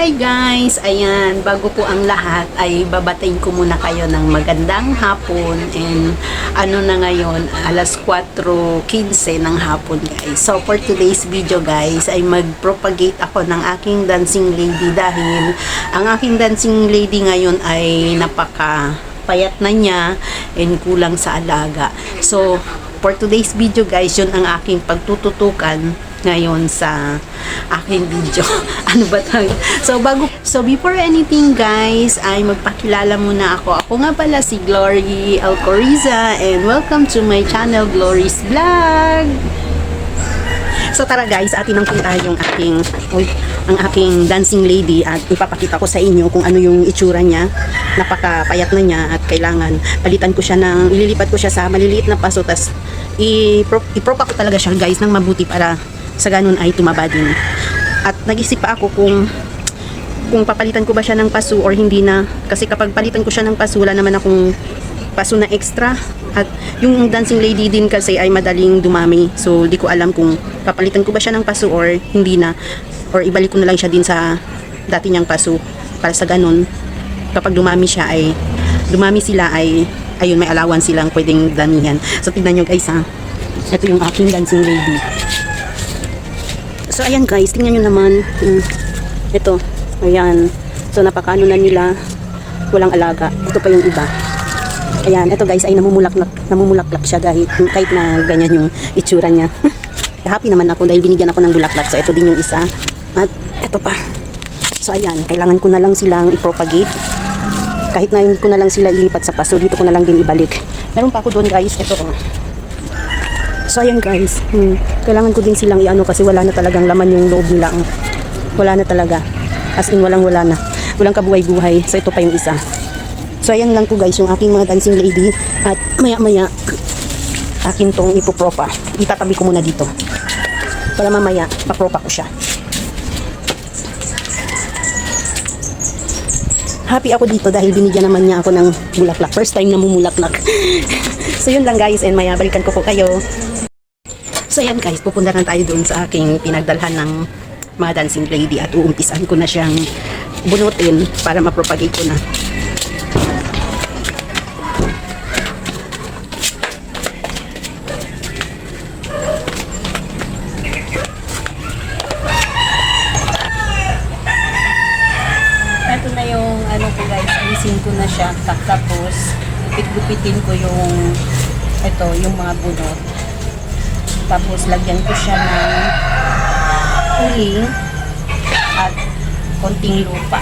Hi guys! Ayan, bago po ang lahat ay babatayin ko muna kayo ng magandang hapon and ano na ngayon, alas 4:15 ng hapon guys. So for today's video guys ay mag-propagate ako ng aking dancing lady dahil ang aking dancing lady ngayon ay napaka-payat na niya and kulang sa alaga. So for today's video guys, yun ang aking pagtututukan ngayon sa aking video. Ano ba tayo? So before anything guys, ay magpakilala muna ako. Ako nga pala si Glory Alcoriza and welcome to my channel Glory's Vlog. So tara guys, atin ang punta yung ang aking dancing lady at ipapakita ko sa inyo kung ano yung itsura niya. Napakapayat na niya at kailangan palitan ko siya ililipat ko siya sa maliliit na paso, tas ipropa ko talaga siya guys ng mabuti para sa ganun ay tumaba din. At nag-isip pa ako kung papalitan ko ba siya ng paso or hindi na, kasi kapag palitan ko siya ng paso wala naman akong paso na extra at yung dancing lady din kasi ay madaling dumami, so di ko alam kung papalitan ko ba siya ng paso or hindi na, or ibalik ko na lang siya din sa dati niyang paso para sa ganun kapag dumami sila ay ayun, may allowance silang pwedeng damihan. So tignan nyo guys ha, ito yung aking dancing lady. So ayan guys, tingnan nyo naman ito, ayan, so napakaano na nila, walang alaga. Ito pa yung iba, ayan, ito guys ay namumulaklak siya kahit na ganyan yung itsura niya. Happy naman ako dahil binigyan ako ng bulaklak. So ito din yung isa at ito pa. So ayan, kailangan ko na lang silang i-propagate, kahit na hindi ko na lang sila ilipat sa paso, dito ko na lang din ibalik. Meron pa ako doon guys, ito. So ayan guys, kailangan ko din silang iano kasi wala na talagang laman yung loob nila. Wala na talaga, as in wala na, walang kabuhay-buhay. So ito pa yung isa. So ayan lang po guys yung aking mga dancing lady at maya akin tong ipopropa. Itatabi ko muna dito para mamaya papropa ko siya. Happy ako dito dahil binigyan naman niya ako ng bulaklak. First time na mumulaklak. So yun lang guys, and maya balikan ko po kayo. So ayan guys, pupunta na tayo doon sa aking pinagdalhan ng mga dancing lady at uumpisan ko na siyang bunutin para mapropagate ko na. Ito na yung ano ko guys, alisin ko na siya, tapos gupitin ko yung yung mga bunot. Tapos lagyan ko siya ng uling at konting lupa.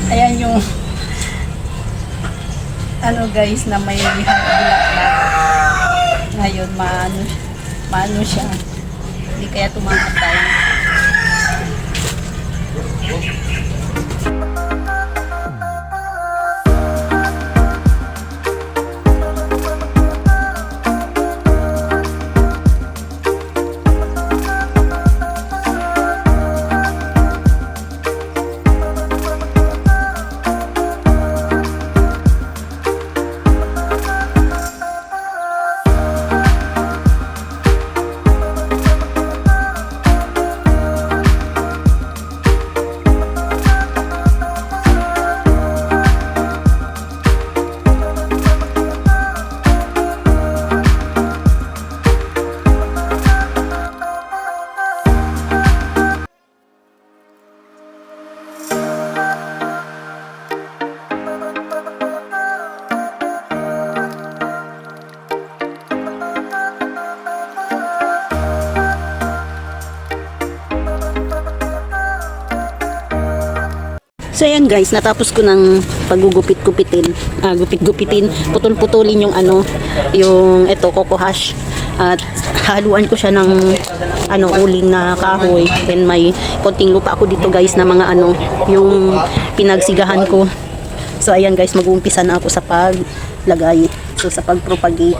Ayan yung ano guys na may bulaklak. Ngayon maano siya, hindi kaya tumamatay. So ayan guys, natapos ko ng paggugupit-gupitin, putol-putulin yung yung coco hash at haluan ko siya ng uling na kahoy, and may konting lupa ako dito guys na mga yung pinagsigahan ko. So ayan guys, mag-uumpisa na ako sa paglagay, so sa pagpropagate.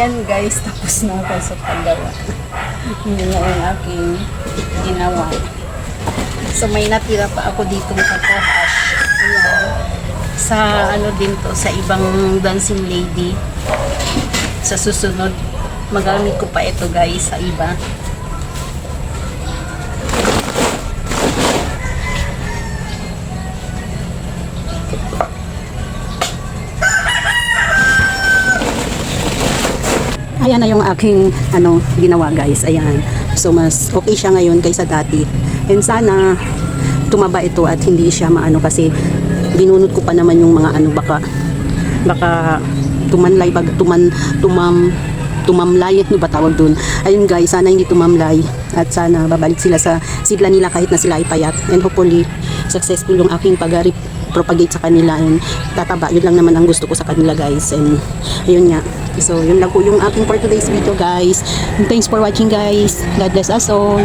Ayan guys, tapos na ako sa paggawa. Yun yung aking ginawa. So may natira pa ako dito ng kakahash. Ayan. Sa ano din to, sa ibang dancing lady. Sa susunod, magamit ko pa ito guys sa iba. Ayan na yung aking ginawa guys. Ayan. So mas okay siya ngayon kaysa dati. And sana tumaba ito at hindi siya maano kasi binunot ko pa naman yung mga baka tumanlay tumamlay ano ba tawag dun. Ayun guys, sana hindi tumamlay at sana babalik sila sa sigla nila kahit na sila ay payat. And hopefully successful yung aking propagate sa kanila and tataba. Yun lang naman ang gusto ko sa kanila guys. And ayun nga. So yun lang po yung aking for today's video guys. And thanks for watching guys. God bless us all.